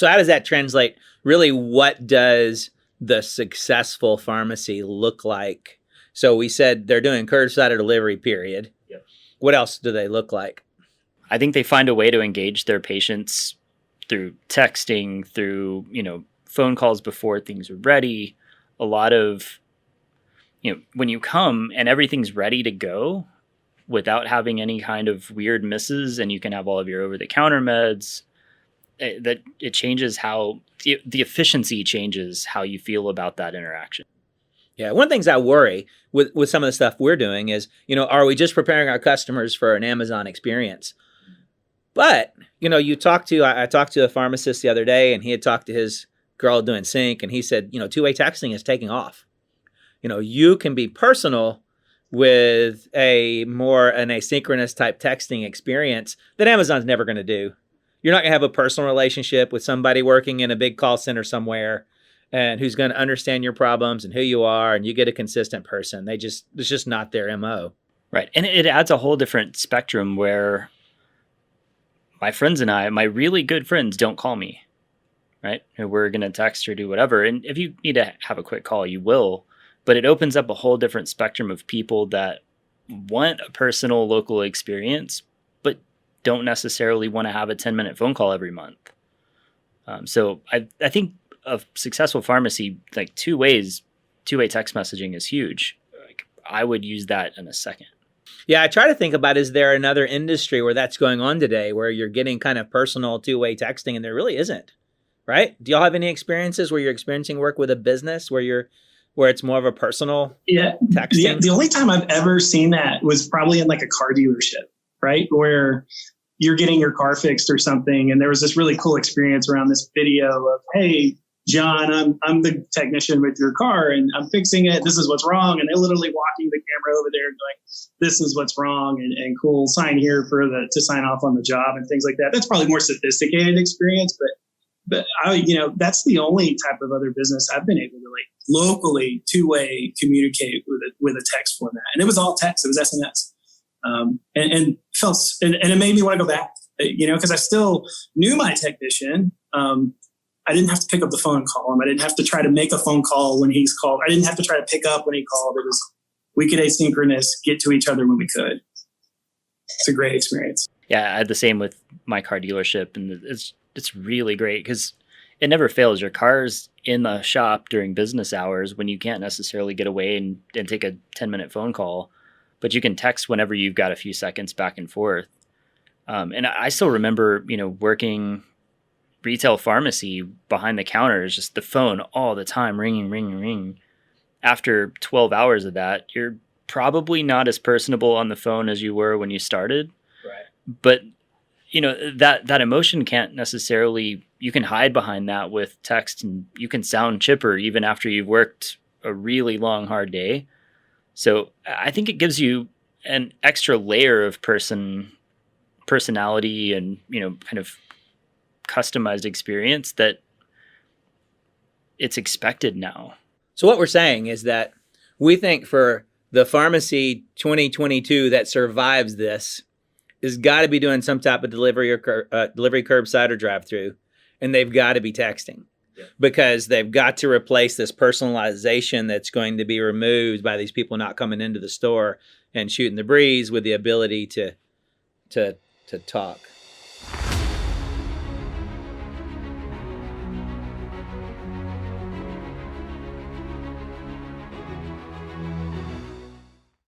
So how does that translate? Really, what does the successful pharmacy look like? So we said they're doing curbside or delivery, period. Yep. What else do they look like? I think they find a way to engage their patients through texting, through, phone calls before things are ready. A lot of, when you come and everything's ready to go without having any kind of weird misses, and you can have all of your over-the-counter meds, that it changes how the efficiency changes how you feel about that interaction. Yeah, one of the things I worry with some of the stuff we're doing is, are we just preparing our customers for an Amazon experience? But, I talked to a pharmacist the other day, and he had talked to his girl doing sync, and he said, two-way texting is taking off. You can be personal with a more an asynchronous type texting experience that Amazon's never going to do. You're not going to have a personal relationship with somebody working in a big call center somewhere and who's going to understand your problems and who you are, and you get a consistent person. It's just not their MO. Right. And it adds a whole different spectrum where my friends and I, my really good friends, don't call me, right? We're going to text or do whatever. And if you need to have a quick call, you will. But it opens up a whole different spectrum of people that want a personal local experience, but don't necessarily want to have a 10-minute phone call every month. So I think a successful pharmacy, like two-way text messaging is huge. Like, I would use that in a second. Yeah, I try to think about, is there another industry where that's going on today, where you're getting kind of personal two-way texting, and there really isn't, right? Do y'all have any experiences where you're experiencing work with a business where it's more of a personal texting? The only time I've ever seen that was probably in like a car dealership, right? Where you're getting your car fixed or something. And there was this really cool experience around this video of, hey, John, I'm the technician with your car and I'm fixing it. This is what's wrong. And they're literally walking the camera over there and going, this is what's wrong, and cool, sign here to sign off on the job and things like that. That's probably more sophisticated experience, but that's the only type of other business I've been able to like locally two-way communicate with a text format. And it was all text. It was SMS. And it made me want to go back, because I still knew my technician. I didn't have to pick up the phone and call him. I didn't have to try to make a phone call when he's called. I didn't have to try to pick up when he called. We could asynchronous get to each other when we could. It's a great experience. Yeah, I had the same with my car dealership, and it's really great because it never fails. Your car's in the shop during business hours when you can't necessarily get away and take a 10-minute phone call, but you can text whenever you've got a few seconds back and forth. And I still remember, working retail pharmacy behind the counter is just the phone all the time, ringing. After 12 hours of that, you're probably not as personable on the phone as you were when you started. Right. But that emotion can't necessarily, you can hide behind that with text, and you can sound chipper even after you've worked a really long, hard day. So I think it gives you an extra layer of personality and, kind of customized experience that it's expected now. So what we're saying is that we think for the pharmacy 2022 that survives this has got to be doing some type of delivery curbside or drive-thru, and they've got to be texting. Yeah. Because they've got to replace this personalization that's going to be removed by these people not coming into the store and shooting the breeze with the ability to talk.